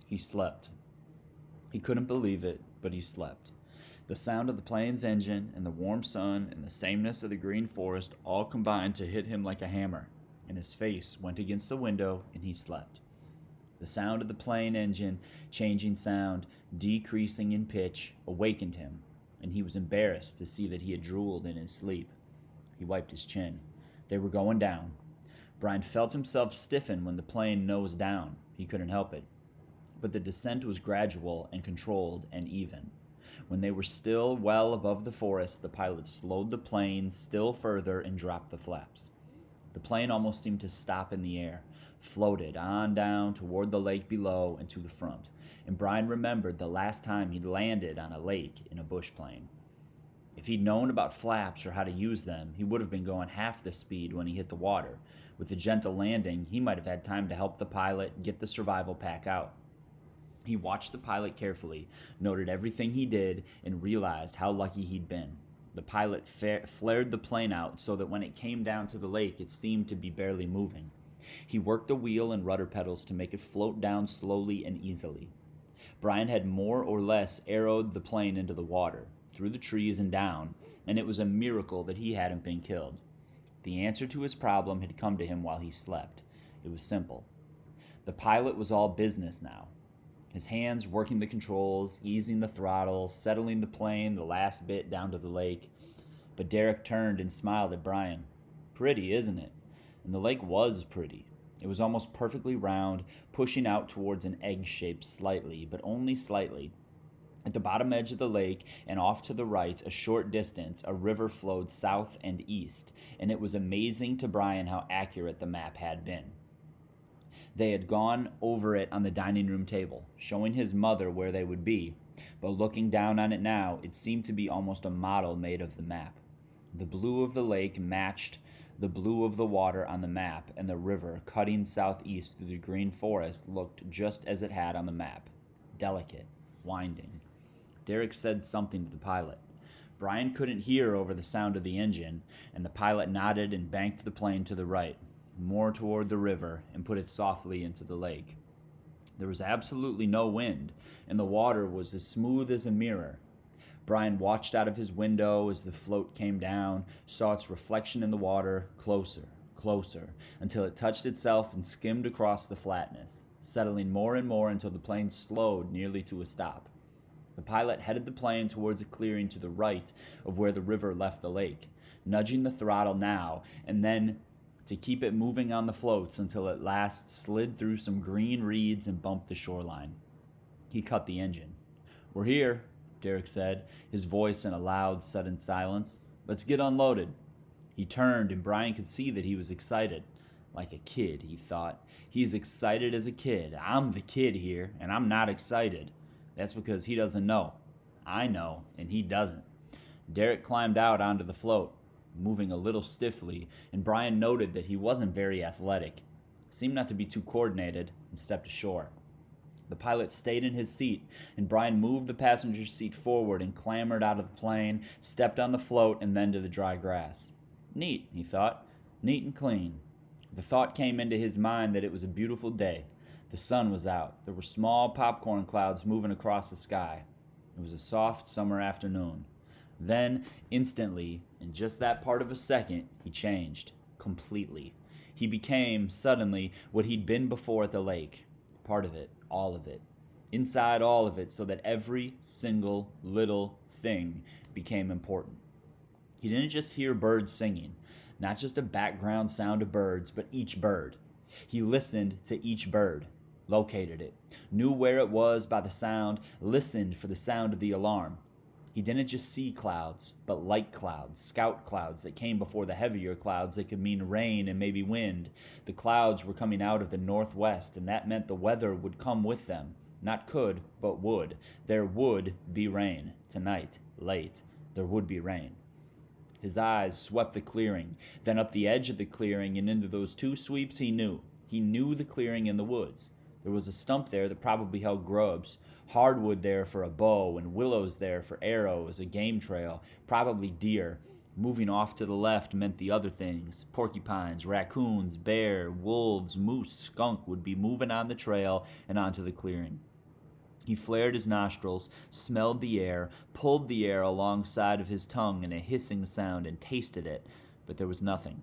He slept. He couldn't believe it, but he slept. The sound of the plane's engine and the warm sun and the sameness of the green forest all combined to hit him like a hammer, and his face went against the window and he slept. The sound of the plane engine, changing sound, decreasing in pitch, awakened him, and he was embarrassed to see that he had drooled in his sleep. He wiped his chin. They were going down. Brian felt himself stiffen when the plane nosed down. He couldn't help it. But the descent was gradual and controlled and even. When they were still well above the forest, the pilot slowed the plane still further and dropped the flaps. The plane almost seemed to stop in the air, floated on down toward the lake below and to the front, and Brian remembered the last time he'd landed on a lake in a bush plane. If he'd known about flaps or how to use them, he would have been going half the speed when he hit the water. With a gentle landing, he might have had time to help the pilot get the survival pack out. He watched the pilot carefully, noted everything he did, and realized how lucky he'd been. The pilot flared the plane out so that when it came down to the lake, it seemed to be barely moving. He worked the wheel and rudder pedals to make it float down slowly and easily. Brian had more or less arrowed the plane into the water, through the trees and down, and it was a miracle that he hadn't been killed. The answer to his problem had come to him while he slept. It was simple. The pilot was all business now. His hands working the controls, easing the throttle, settling the plane the last bit down to the lake. But Derek turned and smiled at Brian. Pretty, isn't it? And the lake was pretty. It was almost perfectly round, pushing out towards an egg shape slightly, but only slightly. At the bottom edge of the lake and off to the right, a short distance, a river flowed south and east, and it was amazing to Brian how accurate the map had been. They had gone over it on the dining room table, showing his mother where they would be, but looking down on it now, it seemed to be almost a model made of the map. The blue of the lake matched the blue of the water on the map, and the river, cutting southeast through the green forest, looked just as it had on the map. Delicate, winding. Derek said something to the pilot. Brian couldn't hear over the sound of the engine, and the pilot nodded and banked the plane to the right, more toward the river, and put it softly into the lake. There was absolutely no wind, and the water was as smooth as a mirror. Brian watched out of his window as the float came down, saw its reflection in the water, closer, closer, until it touched itself and skimmed across the flatness, settling more and more until the plane slowed nearly to a stop. The pilot headed the plane towards a clearing to the right of where the river left the lake, nudging the throttle now and then to keep it moving on the floats until it last slid through some green reeds and bumped the shoreline. He cut the engine. "We're here," Derek said, his voice in a loud, sudden silence. "Let's get unloaded." He turned, and Brian could see that he was excited. Like a kid, he thought. He's excited as a kid. I'm the kid here, and I'm not excited. That's because he doesn't know. I know, and he doesn't. Derek climbed out onto the float, moving a little stiffly, and Brian noted that he wasn't very athletic. Seemed not to be too coordinated, and stepped ashore. The pilot stayed in his seat, and Brian moved the passenger seat forward and clambered out of the plane, stepped on the float, and then to the dry grass. Neat, he thought. Neat and clean. The thought came into his mind that it was a beautiful day. The sun was out. There were small popcorn clouds moving across the sky. It was a soft summer afternoon. Then, instantly, in just that part of a second, he changed. Completely. He became, suddenly, what he'd been before at the lake. Part of it. All of it. Inside all of it, so that every single little thing became important. He didn't just hear birds singing. Not just a background sound of birds, but each bird. He listened to each bird. Located it, knew where it was by the sound, listened for the sound of the alarm. He didn't just see clouds, but light clouds, scout clouds that came before the heavier clouds that could mean rain and maybe wind. The clouds were coming out of the northwest, and that meant the weather would come with them. Not could, but would. There would be rain. Tonight, late, there would be rain. His eyes swept the clearing, then up the edge of the clearing and into those two sweeps he knew. He knew the clearing in the woods. There was a stump there that probably held grubs, hardwood there for a bow, and willows there for arrows, a game trail, probably deer. Moving off to the left meant the other things. Porcupines, raccoons, bear, wolves, moose, skunk would be moving on the trail and onto the clearing. He flared his nostrils, smelled the air, pulled the air alongside of his tongue in a hissing sound, and tasted it, but there was nothing.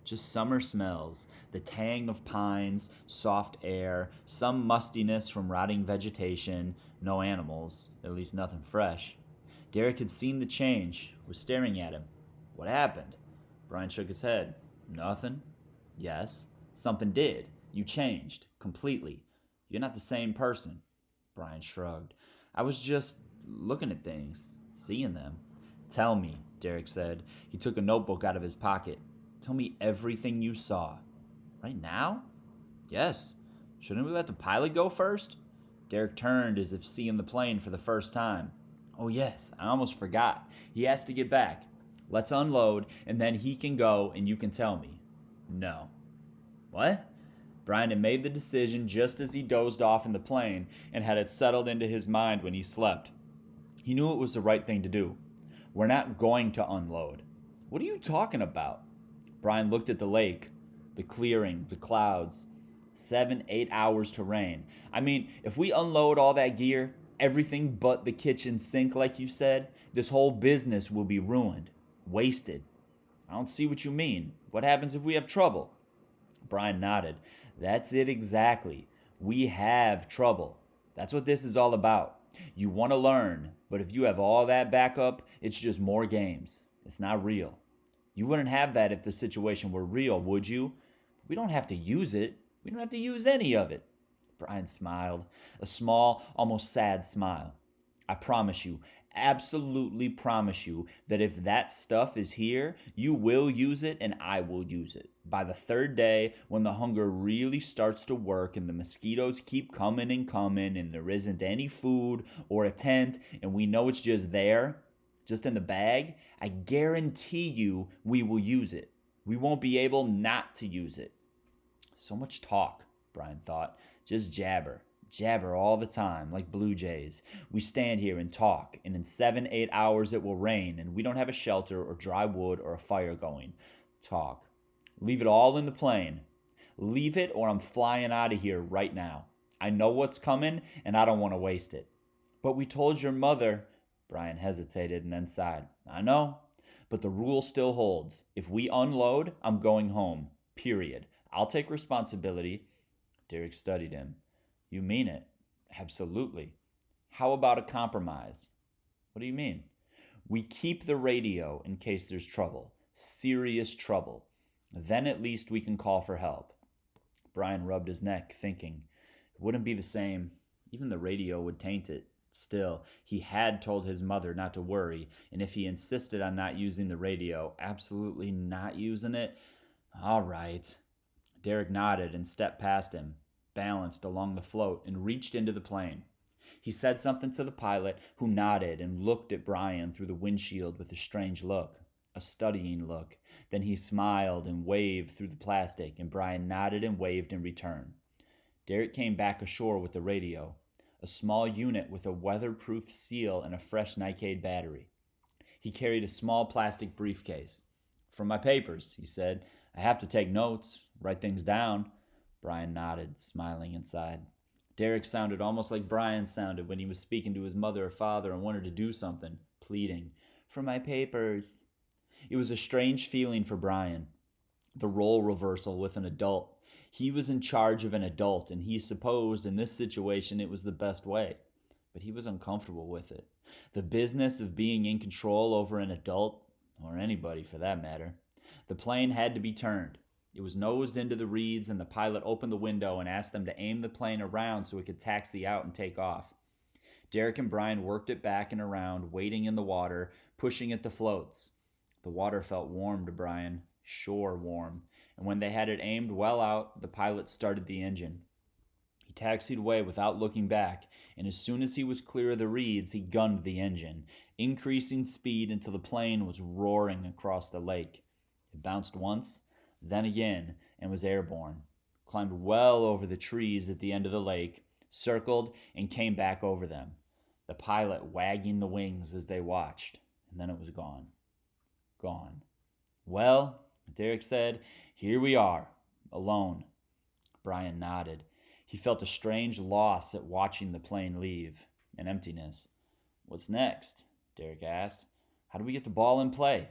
Just summer smells, the tang of pines, soft air, some mustiness from rotting vegetation, no animals, at least nothing fresh. Derek had seen the change, was staring at him. What happened? Brian shook his head. Nothing. Yes, something did. You changed, completely. You're not the same person. Brian shrugged. I was just looking at things, seeing them. Tell me, Derek said. He took a notebook out of his pocket. Tell me everything you saw. Right now? Yes. Shouldn't we let the pilot go first? Derek turned as if seeing the plane for the first time. Oh, yes, I almost forgot. He has to get back. Let's unload, and then he can go and you can tell me. No. What? Brian had made the decision just as he dozed off in the plane and had it settled into his mind when he slept. He knew it was the right thing to do. We're not going to unload. What are you talking about? Brian looked at the lake, the clearing, the clouds. 7-8 hours to rain. I mean, if we unload all that gear, everything but the kitchen sink, like you said, this whole business will be ruined, wasted. I don't see what you mean. What happens if we have trouble? Brian nodded. That's it exactly. We have trouble. That's what this is all about. You want to learn, but if you have all that backup, it's just more games. It's not real. You wouldn't have that if the situation were real, would you? We don't have to use it. We don't have to use any of it. Brian smiled, a small, almost sad smile. I promise you, absolutely promise you, that if that stuff is here, you will use it and I will use it. By the third day, when the hunger really starts to work and the mosquitoes keep coming and there isn't any food or a tent and we know it's just there, just in the bag, I guarantee you we will use it. We won't be able not to use it. So much talk, Brian thought. Just jabber. Jabber all the time, like blue jays. We stand here and talk, and in 7-8 hours it will rain, and we don't have a shelter or dry wood or a fire going. Talk. Leave it all in the plane. Leave it or I'm flying out of here right now. I know what's coming, and I don't want to waste it. But we told your mother... Brian hesitated and then sighed. I know, but the rule still holds. If we unload, I'm going home. Period. I'll take responsibility. Derek studied him. You mean it? Absolutely. How about a compromise? What do you mean? We keep the radio in case there's trouble. Serious trouble. Then at least we can call for help. Brian rubbed his neck, thinking. It wouldn't be the same. Even the radio would taint it. Still, he had told his mother not to worry, and if he insisted on not using the radio, absolutely not using it, all right. Derek nodded and stepped past him, balanced along the float, and reached into the plane. He said something to the pilot, who nodded and looked at Brian through the windshield with a strange look, a studying look. Then he smiled and waved through the plastic, and Brian nodded and waved in return. Derek came back ashore with the radio, a small unit with a weatherproof seal and a fresh Nightcade battery. He carried a small plastic briefcase. For my papers, he said. I have to take notes, write things down. Brian nodded, smiling inside. Derek sounded almost like Brian sounded when he was speaking to his mother or father and wanted to do something, pleading, for my papers. It was a strange feeling for Brian, the role reversal with an adult. He was in charge of an adult, and he supposed in this situation it was the best way. But he was uncomfortable with it. The business of being in control over an adult, or anybody for that matter. The plane had to be turned. It was nosed into the reeds, and the pilot opened the window and asked them to aim the plane around so it could taxi out and take off. Derek and Brian worked it back and around, wading in the water, pushing at the floats. The water felt warm to Brian, shore warm, and when they had it aimed well out, the pilot started the engine. He taxied away without looking back, and as soon as he was clear of the reeds, he gunned the engine, increasing speed until the plane was roaring across the lake. It bounced once, then again, and was airborne, climbed well over the trees at the end of the lake, circled, and came back over them, the pilot wagging the wings as they watched, and then it was gone. Gone. Well, Derek said, here we are, alone. Brian nodded. He felt a strange loss at watching the plane leave, an emptiness. "What's next?" Derek asked. "How do we get the ball in play?"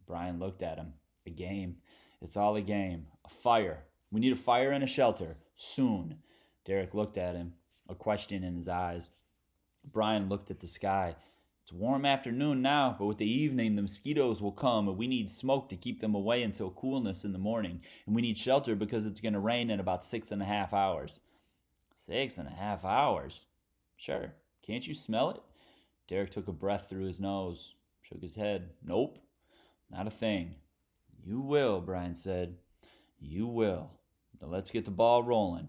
Brian looked at him. "A game. It's all a game. A fire. We need a fire and a shelter. Soon." Derek looked at him, a question in his eyes. Brian looked at the sky. "It's a warm afternoon now, but with the evening the mosquitoes will come, and we need smoke to keep them away until coolness in the morning. And we need shelter because it's going to rain in about 6.5 hours. 6.5 hours? Sure. Can't you smell it?" Derek took a breath through his nose, shook his head. "Nope, not a thing." "You will," Brian said. "You will. Now let's get the ball rolling."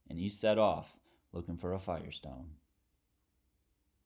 And he set off, looking for a firestone.